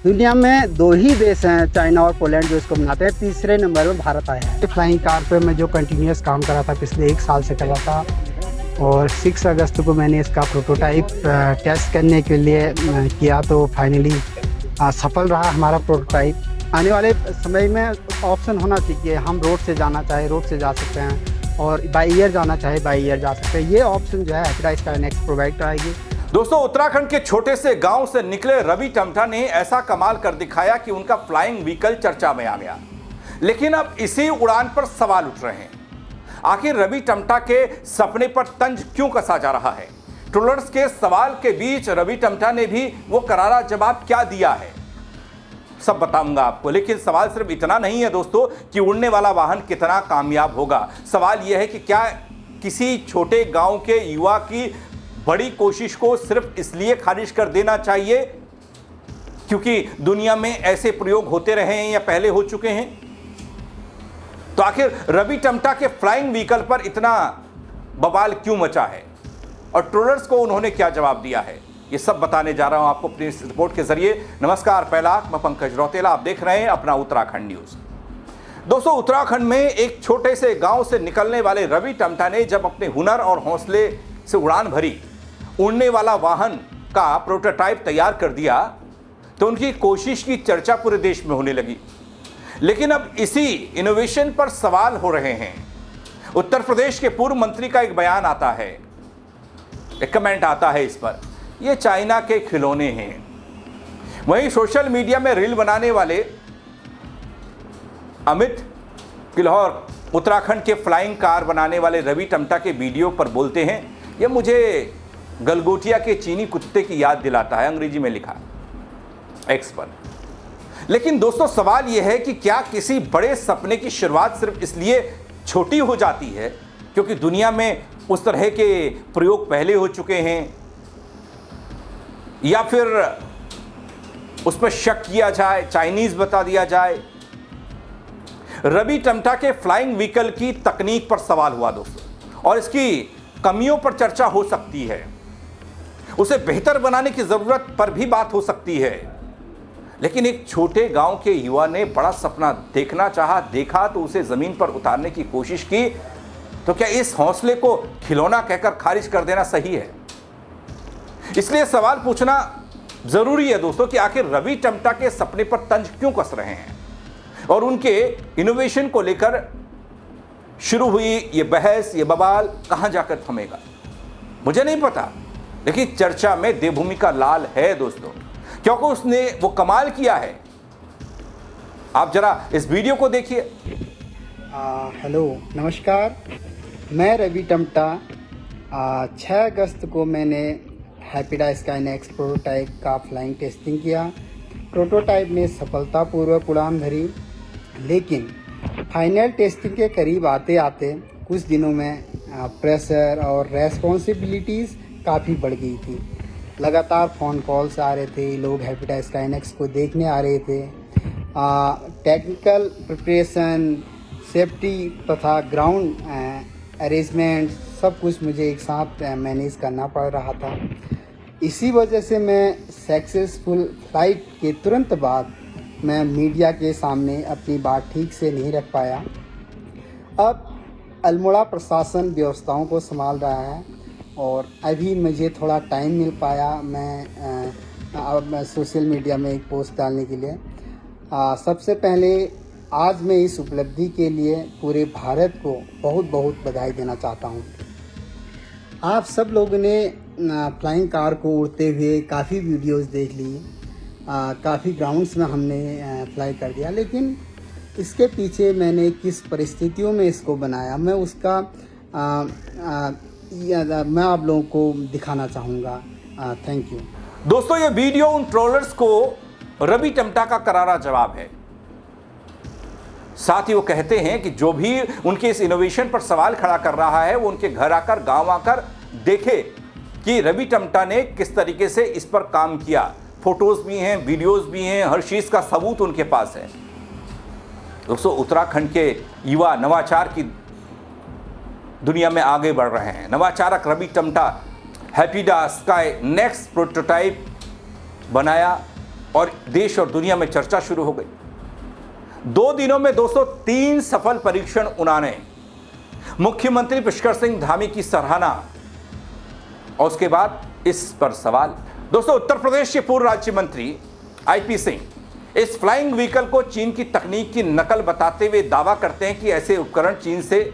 दुनिया में दो ही देश हैं, चाइना और पोलैंड, जो इसको बनाते हैं। तीसरे नंबर में भारत आया है। फ्लाइंग कार पे मैं जो कंटिन्यूस काम कर रहा था, पिछले 1 साल से कर रहा था, और 6 अगस्त को मैंने इसका प्रोटोटाइप टेस्ट करने के लिए किया, तो फाइनली सफल रहा हमारा प्रोटोटाइप। आने वाले समय में ऑप्शन होना चाहिए, हम रोड से जाना चाहे रोड से जा सकते हैं, और बाई एयर जाना चाहे बाई एयर जा सकते हैं। ये ऑप्शन जो है हैपिडाइस स्काईनेक्स प्रोवाइड कराएगी। दोस्तों, उत्तराखंड के छोटे से गांव से निकले रवि टमटा ने ऐसा कमाल कर दिखाया कि उनका फ्लाइंग व्हीकल चर्चा में आ गया। लेकिन अब इसी उड़ान पर सवाल उठ रहे हैं। आखिर रवि टमटा के सपने पर तंज क्यों कसा जा रहा है? ट्रोलर्स के सवाल के बीच रवि टमटा ने भी वो करारा जवाब क्या दिया है, सब बताऊंगा आपको। लेकिन सवाल सिर्फ इतना नहीं है दोस्तों कि उड़ने वाला वाहन कितना कामयाब होगा। सवाल यह है कि क्या किसी छोटे गांव के युवा की बड़ी कोशिश को सिर्फ इसलिए खारिज कर देना चाहिए क्योंकि दुनिया में ऐसे प्रयोग होते रहे हैं या पहले हो चुके हैं? तो आखिर रवि टमटा के फ्लाइंग व्हीकल पर इतना बवाल क्यों मचा है और ट्रोलर्स को उन्होंने क्या जवाब दिया है, ये सब बताने जा रहा हूं आपको अपनी इस रिपोर्ट के जरिए। नमस्कार, पहला मैं पंकज रौतेला, आप देख रहे हैं अपना उत्तराखंड न्यूज। दोस्तों, उत्तराखंड में एक छोटे से गांव से निकलने वाले रवि टमटा ने जब अपने हुनर और हौसले से उड़ान भरी, उड़ने वाला वाहन का प्रोटोटाइप तैयार कर दिया, तो उनकी कोशिश की चर्चा पूरे देश में होने लगी। लेकिन अब इसी इनोवेशन पर सवाल हो रहे हैं। उत्तर प्रदेश के पूर्व मंत्री का एक बयान आता है, एक कमेंट आता है इस पर, ये चाइना के खिलौने हैं। वहीं सोशल मीडिया में रील बनाने वाले अमित किल्हौर उत्तराखंड के फ्लाइंग कार बनाने वाले रवि टमटा के वीडियो पर बोलते हैं, ये मुझे गलगोटिया के चीनी कुत्ते की याद दिलाता है, अंग्रेजी में लिखा एक्स पर। लेकिन दोस्तों, सवाल यह है कि क्या किसी बड़े सपने की शुरुआत सिर्फ इसलिए छोटी हो जाती है क्योंकि दुनिया में उस तरह के प्रयोग पहले हो चुके हैं, या फिर उस पर शक किया जाए, चाइनीज बता दिया जाए? रवि टमटा के फ्लाइंग व्हीकल की तकनीक पर सवाल हुआ दोस्तों, और इसकी कमियों पर चर्चा हो सकती है, उसे बेहतर बनाने की जरूरत पर भी बात हो सकती है। लेकिन एक छोटे गांव के युवा ने बड़ा सपना देखना चाहा, देखा तो उसे जमीन पर उतारने की कोशिश की, तो क्या इस हौसले को खिलौना कहकर खारिज कर देना सही है? इसलिए सवाल पूछना जरूरी है दोस्तों कि आखिर रवि टमटा के सपने पर तंज क्यों कस रहे हैं और उनके इनोवेशन को लेकर शुरू हुई ये बहस, ये बवाल कहां जाकर थमेगा मुझे नहीं पता। लेकिन चर्चा में देवभूमि का लाल है दोस्तों, क्योंकि उसने वो कमाल किया है। आप जरा इस वीडियो को देखिए। हेलो, नमस्कार, मैं रवि टमटा। 6 अगस्त को मैंने हैपिडाइस स्काईनेक्स प्रोटोटाइप का फ्लाइंग टेस्टिंग किया। प्रोटोटाइप ने सफलतापूर्वक उड़ान भरी, लेकिन फाइनल टेस्टिंग के करीब आते आते कुछ दिनों में प्रेशर और रेस्पॉन्सिबिलिटीज़ काफ़ी बढ़ गई थी। लगातार फ़ोन कॉल्स आ रहे थे, लोग हैपिडाइस स्काईनेक्स को देखने आ रहे थे। टेक्निकल प्रिपरेशन, सेफ्टी तथा ग्राउंड अरेंजमेंट सब कुछ मुझे एक साथ मैनेज करना पड़ रहा था। इसी वजह से मैं सक्सेसफुल फ्लाइट के तुरंत बाद मैं मीडिया के सामने अपनी बात ठीक से नहीं रख पाया। अब अल्मोड़ा प्रशासन व्यवस्थाओं को संभाल रहा है और अभी मुझे थोड़ा टाइम मिल पाया मैं सोशल मीडिया में एक पोस्ट डालने के लिए। सबसे पहले आज मैं इस उपलब्धि के लिए पूरे भारत को बहुत बहुत बधाई देना चाहता हूँ। आप सब लोगों ने फ्लाइंग कार को उड़ते हुए काफ़ी वीडियोस देख ली, काफ़ी ग्राउंड्स में हमने फ्लाई कर दिया, लेकिन इसके पीछे मैंने किस परिस्थितियों में इसको बनाया, मैं उसका मैं आप लोगों को दिखाना चाहूँगा। थैंक यू दोस्तों, ये वीडियो उन ट्रोलर्स को रवि टमटा का करारा जवाब है। साथ ही वो कहते हैं कि जो भी उनके इस इनोवेशन पर सवाल खड़ा कर रहा है वो उनके घर आकर, गांव आकर देखे कि रवि टमटा ने किस तरीके से इस पर काम किया। फोटोज भी हैं, वीडियोस भी हैं, हर चीज का सबूत उनके पास है। दोस्तों, उत्तराखंड के युवा नवाचार की दुनिया में आगे बढ़ रहे हैं। नवाचारक रवि टमटा हैपिडाइस स्काईनेक्स प्रोटोटाइप बनाया और देश और दुनिया में चर्चा शुरू हो गई। 2 दिनों में दोस्तों 3 सफल परीक्षण उड़ाने, मुख्यमंत्री पुष्कर सिंह धामी की सराहना, और उसके बाद इस पर सवाल। दोस्तों, उत्तर प्रदेश के पूर्व राज्य मंत्री आईपी सिंह इस फ्लाइंग व्हीकल को चीन की तकनीक की नकल बताते हुए दावा करते हैं कि ऐसे उपकरण चीन से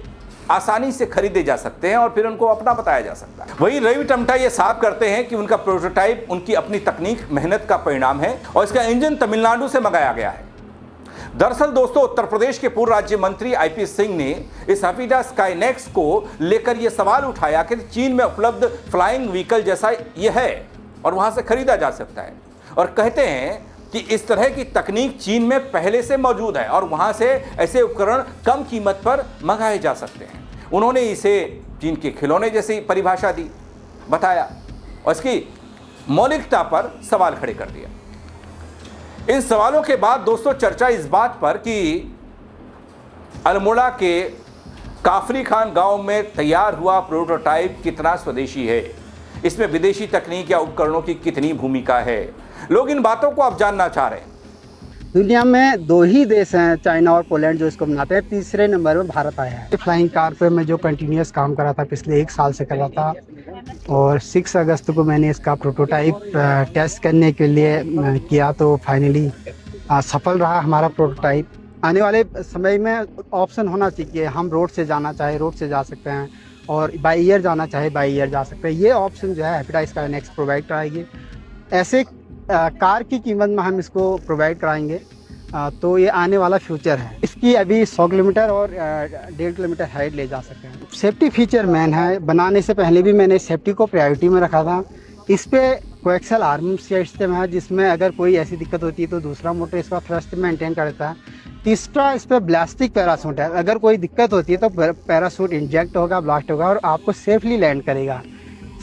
आसानी से खरीदे जा सकते हैं और फिर उनको अपना बताया जा सकता है। वहीं रवि टमटा ये साफ करते हैं कि उनका प्रोटोटाइप उनकी अपनी तकनीक मेहनत का परिणाम है और इसका इंजन तमिलनाडु से मंगाया गया है। दरअसल दोस्तों, उत्तर प्रदेश के पूर्व राज्य मंत्री आईपी सिंह ने इस हैपीडा स्काईनेक्स को लेकर यह सवाल उठाया कि चीन में उपलब्ध फ्लाइंग व्हीकल जैसा यह है और वहां से खरीदा जा सकता है, और कहते हैं कि इस तरह की तकनीक चीन में पहले से मौजूद है और वहां से ऐसे उपकरण कम कीमत पर मंगाए जा सकते हैं। उन्होंने इसे चीन के खिलौने जैसी परिभाषा दी, बताया और इसकी मौलिकता पर सवाल खड़े कर दिया। इन सवालों के बाद दोस्तों चर्चा इस बात पर कि अल्मोड़ा के काफरी खान गांव में तैयार हुआ प्रोटोटाइप कितना स्वदेशी है, इसमें विदेशी तकनीक या उपकरणों की कितनी भूमिका है। लोग इन बातों को अब जानना चाह रहे हैं। दुनिया में 2 ही देश हैं, चाइना और पोलैंड, जो इसको बनाते हैं। तीसरे नंबर में भारत आया है। फ्लाइंग कार पे मैं जो कंटिन्यूस काम कर रहा था, पिछले 1 साल से कर रहा था, और 6 अगस्त को मैंने इसका प्रोटोटाइप टेस्ट करने के लिए किया, तो फाइनली सफल रहा हमारा प्रोटोटाइप। आने वाले समय में ऑप्शन होना चाहिए, हम रोड से जाना चाहे रोड से जा सकते हैं और बाई ईयर जाना चाहे बाई ईयर जा सकते हैं। ये ऑप्शन जो है हैपीडा स्काईनेक्स प्रोवाइड कराएगी। ऐसे कार की कीमत में हम इसको प्रोवाइड कराएंगे, तो ये आने वाला फ्यूचर है। इसकी अभी 100 किलोमीटर और 1.5 किलोमीटर हाइट ले जा सकते हैं। सेफ्टी फीचर मैन है, बनाने से पहले भी मैंने सेफ्टी को प्रायोरिटी में रखा था। इस पे कोएक्सियल आर्म सिस्टम है, जिसमें अगर कोई ऐसी दिक्कत होती है तो दूसरा मोटर इसका थ्रस्ट मेंटेन करता है। तीसरा, इस पे ब्लास्टिक पैराशूट है, अगर कोई दिक्कत होती है तो पैराशूट इंजेक्ट होगा, ब्लास्ट होगा और आपको सेफली लैंड करेगा।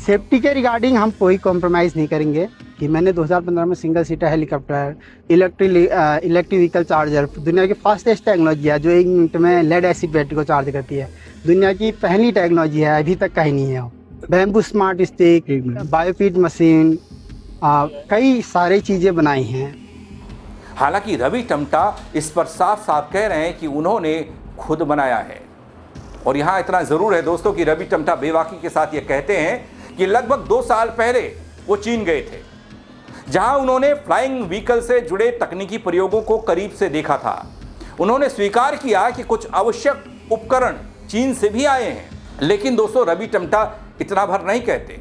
सेफ्टी के रिगार्डिंग हम कोई कॉम्प्रोमाइज़ नहीं करेंगे कि मैंने 2015 में single seater helicopter, electric vehicle charger, दुनिया की फास्टेस्ट टेक्नोलॉजी है जो 1 मिनट में लेड एसिड बैटरी को चार्ज करती है। दुनिया की पहली टेक्नोलॉजी है, अभी तक कहीं नहीं है। बैम्बू स्मार्ट स्टिक, बायोपीट मशीन, कई सारी चीज़ें बनाई हैं। हालांकि रवि टमटा इस पर साफ साफ कह रहे हैं कि उन्होंने खुद बनाया है। और यहाँ इतना ज़रूर है दोस्तों कि रवि टमटा बेबाकी के साथ ये कहते हैं कि लगभग 2 साल पहले वो चीन गए थे, जहां उन्होंने फ्लाइंग व्हीकल से जुड़े तकनीकी प्रयोगों को करीब से देखा था। उन्होंने स्वीकार किया कि कुछ आवश्यक उपकरण चीन से भी आए हैं। लेकिन दोस्तों, रवि टमटा इतना भर नहीं कहते।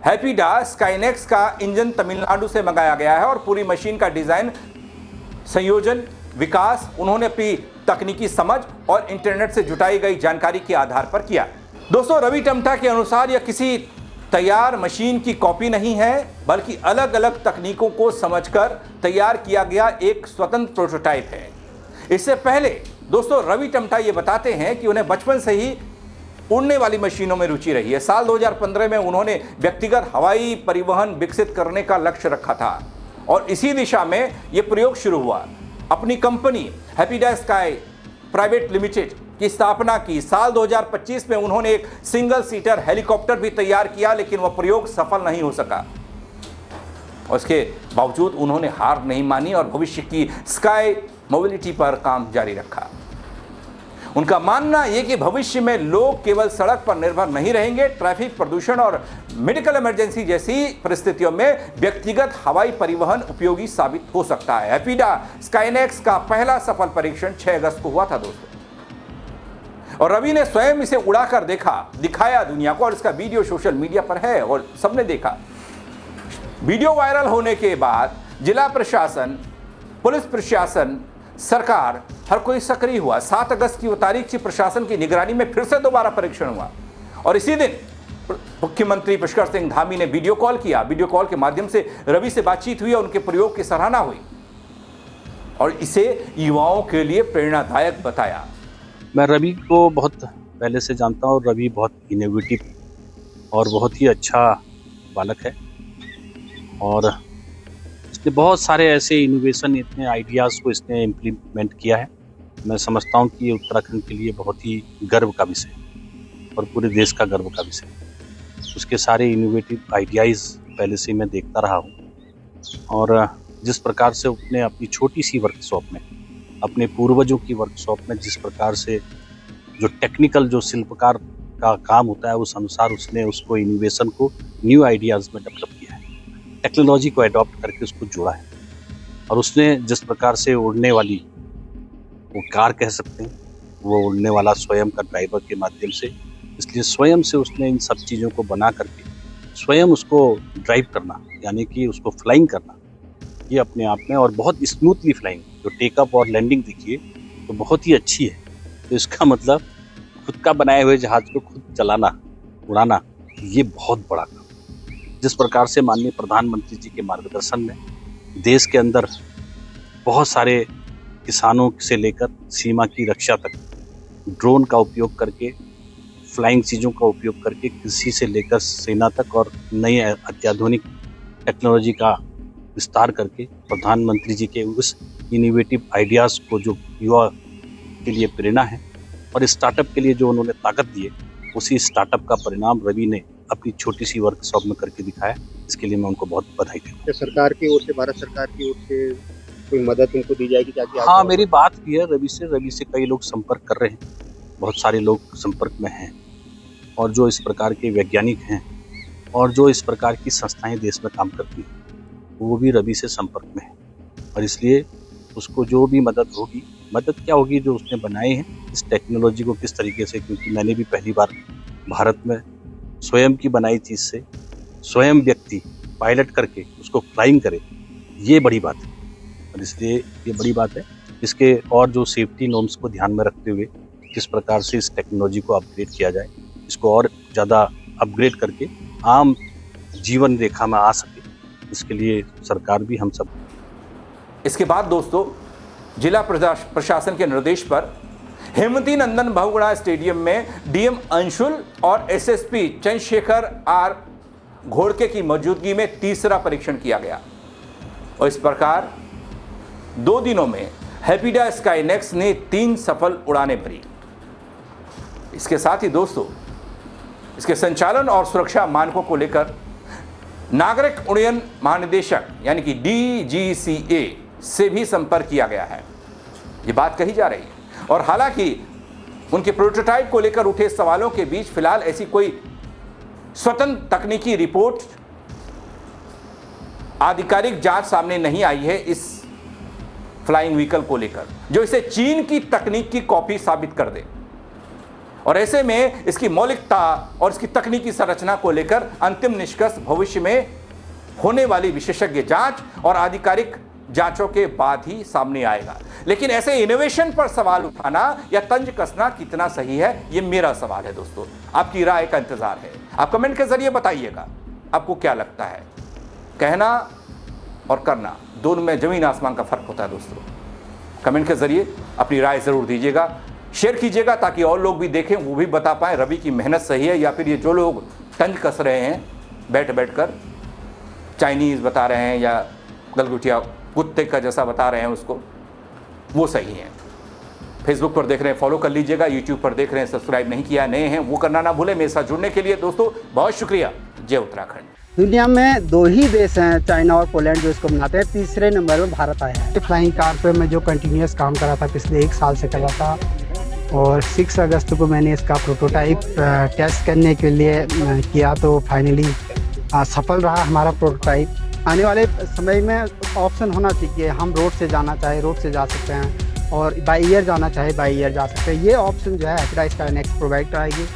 हैपीडा स्काईनेक्स का इंजन तमिलनाडु से मंगाया गया है और पूरी मशीन का डिजाइन, संयोजन, विकास उन्होंने अपनी तकनीकी समझ और इंटरनेट से जुटाई गई जानकारी के आधार पर किया। दोस्तों, रवि टमटा के अनुसार यह किसी तैयार मशीन की कॉपी नहीं है, बल्कि अलग अलग तकनीकों को समझकर तैयार किया गया एक स्वतंत्र प्रोटोटाइप है। इससे पहले दोस्तों, रवि टमटा ये बताते हैं कि उन्हें बचपन से ही उड़ने वाली मशीनों में रुचि रही है। साल 2015 में उन्होंने व्यक्तिगत हवाई परिवहन विकसित करने का लक्ष्य रखा था और इसी दिशा में ये प्रयोग शुरू हुआ। अपनी कंपनी हैपीडा स्काई प्राइवेट लिमिटेड की स्थापना की। साल 2025 में उन्होंने एक सिंगल सीटर हेलीकॉप्टर भी तैयार किया, लेकिन वह प्रयोग सफल नहीं हो सका। उसके बावजूद उन्होंने हार नहीं मानी और भविष्य की स्काई मोबिलिटी पर काम जारी रखा। उनका मानना यह कि भविष्य में लोग केवल सड़क पर निर्भर नहीं रहेंगे, ट्रैफिक, प्रदूषण और मेडिकल इमरजेंसी जैसी परिस्थितियों में व्यक्तिगत हवाई परिवहन उपयोगी साबित हो सकता है। हैपीडा स्काईनेक्स का पहला सफल परीक्षण 6 अगस्त को हुआ था दोस्तों, और रवि ने स्वयं इसे उड़ाकर दिखाया दुनिया को, और इसका वीडियो सोशल मीडिया पर है और सबने देखा। वीडियो वायरल होने के बाद जिला प्रशासन, पुलिस प्रशासन, सरकार, हर कोई सक्रिय हुआ। 7 अगस्त की वो तारीख थी, प्रशासन की निगरानी में फिर से दोबारा परीक्षण हुआ और इसी दिन मुख्यमंत्री पुष्कर सिंह धामी ने वीडियो कॉल किया। वीडियो कॉल के माध्यम से रवि से बातचीत हुई और उनके प्रयोग की सराहना हुई और इसे युवाओं के लिए प्रेरणादायक बताया। मैं रवि को बहुत पहले से जानता हूँ और रवि बहुत इनोवेटिव और बहुत ही अच्छा बालक है और इसने बहुत सारे ऐसे इनोवेशन, इतने आइडियाज़ को इसने इम्प्लीमेंट किया है। मैं समझता हूँ कि ये उत्तराखंड के लिए बहुत ही गर्व का विषय और पूरे देश का गर्व का विषय। उसके सारे इनोवेटिव आइडियाज़ पहले से मैं देखता रहा हूँ और जिस प्रकार से उसने अपनी छोटी सी वर्कशॉप में, अपने पूर्वजों की वर्कशॉप में जिस प्रकार से जो टेक्निकल जो शिल्पकार का काम होता है उस अनुसार उसने उसको इनोवेशन को न्यू आइडियाज़ में डेवलप किया है, टेक्नोलॉजी को अडॉप्ट करके उसको जोड़ा है। और उसने जिस प्रकार से उड़ने वाली वो कार कह सकते हैं, वो उड़ने वाला स्वयं का ड्राइवर के माध्यम से, इसलिए स्वयं से उसने इन सब चीज़ों को बना करके स्वयं उसको ड्राइव करना, यानी कि उसको फ्लाइंग करना, ये अपने आप में, और बहुत स्मूथली फ्लाइंग, जो टेकअप और लैंडिंग देखिए तो बहुत ही अच्छी है। तो इसका मतलब खुद का बनाए हुए जहाज को खुद चलाना, उड़ाना, ये बहुत बड़ा काम। जिस प्रकार से माननीय प्रधानमंत्री जी के मार्गदर्शन में देश के अंदर बहुत सारे किसानों से लेकर सीमा की रक्षा तक ड्रोन का उपयोग करके, फ्लाइंग चीज़ों का उपयोग करके, कृषि से लेकर सेना तक और नई अत्याधुनिक टेक्नोलॉजी का विस्तार करके प्रधानमंत्री जी के उस इनोवेटिव आइडियाज़ को जो युवा के लिए प्रेरणा है और स्टार्टअप के लिए जो उन्होंने ताकत दी है, उसी स्टार्टअप का परिणाम रवि ने अपनी छोटी सी वर्कशॉप में करके दिखाया। इसके लिए मैं उनको बहुत बधाई देता हूँ। सरकार की ओर से, भारत सरकार की ओर से कोई मदद उनको दी जाएगी ताकि हाँ, मेरी बात की है रवि से कई लोग संपर्क कर रहे हैं, बहुत सारे लोग संपर्क में हैं, और जो इस प्रकार के वैज्ञानिक हैं और जो इस प्रकार की संस्थाएं देश में काम करती हैं वो भी रवि से संपर्क में है। और इसलिए उसको जो भी मदद होगी, मदद क्या होगी, जो उसने बनाए हैं इस टेक्नोलॉजी को किस तरीके से, क्योंकि मैंने भी पहली बार भारत में स्वयं की बनाई चीज़ से स्वयं व्यक्ति पायलट करके उसको फ्लाइंग करे, ये बड़ी बात है। और इसलिए ये बड़ी बात है, इसके और जो सेफ्टी नॉर्म्स को ध्यान में रखते हुए किस प्रकार से इस टेक्नोलॉजी को अपग्रेड किया जाए, इसको और ज़्यादा अपग्रेड करके आम जीवन रेखा में आ सके, इसके लिए सरकार भी हम सब। इसके बाद दोस्तों, जिला प्रशासन के निर्देश पर हेमवती नंदन बहुगुणा स्टेडियम में डीएम अंशुल और एसएसपी चंद्रशेखर आर घोड़के की मौजूदगी में तीसरा परीक्षण किया गया। और इस प्रकार 2 दिनों में हैपीडा स्काईनेक्स ने 3 सफल उड़ानें भरी। इसके साथ ही दोस्तों, इसके संचालन और सुरक्षा मानकों को लेकर नागरिक उड्डयन महानिदेशक यानी कि DGCA से भी संपर्क किया गया है, ये बात कही जा रही है। और हालांकि उनके प्रोटोटाइप को लेकर उठे सवालों के बीच फिलहाल ऐसी कोई स्वतंत्र तकनीकी रिपोर्ट, आधिकारिक जांच सामने नहीं आई है इस फ्लाइंग व्हीकल को लेकर, जो इसे चीन की तकनीक की कॉपी साबित कर दे। और ऐसे में इसकी मौलिकता और इसकी तकनीकी संरचना को लेकर अंतिम निष्कर्ष भविष्य में होने वाली विशेषज्ञ जांच और आधिकारिक जांचों के बाद ही सामने आएगा। लेकिन ऐसे इनोवेशन पर सवाल उठाना या तंज कसना कितना सही है, ये मेरा सवाल है दोस्तों। आपकी राय का इंतजार है, आप कमेंट के जरिए बताइएगा आपको क्या लगता है। कहना और करना दोनों में जमीन आसमान का फर्क होता है दोस्तों। कमेंट के जरिए अपनी राय जरूर दीजिएगा, शेयर कीजिएगा, ताकि और लोग भी देखें, वो भी बता पाएं रवि की मेहनत सही है या फिर ये जो लोग तंज कस रहे हैं बैठ कर चाइनीज़ बता रहे हैं या गलगुटिया कुत्ते का जैसा बता रहे हैं उसको, वो सही है। फेसबुक पर देख रहे हैं फॉलो कर लीजिएगा, यूट्यूब पर देख रहे हैं सब्सक्राइब नहीं किया, नए हैं वो करना ना भूलें। मेरे साथ जुड़ने के लिए दोस्तों बहुत शुक्रिया। जय उत्तराखंड। दुनिया में 2 ही देश हैं, चाइना और पोलैंड, जो इसको बनाते हैं। तीसरे नंबर में भारत आया है। फ्लाइंग कार पे मैं जो कंटिन्यूस काम कर रहा था, पिछले 1 साल से कर रहा था, और 6 अगस्त को मैंने इसका प्रोटोटाइप टेस्ट करने के लिए किया, तो फाइनली सफल रहा हमारा प्रोटोटाइप। आने वाले समय में ऑप्शन होना चाहिए, हम रोड से जाना चाहे रोड से जा सकते हैं, और बाई एयर जाना चाहे बाई एयर जा सकते हैं। ये ऑप्शन जो है हैपीडा स्काईनेक्स प्रोवाइड कराएगी।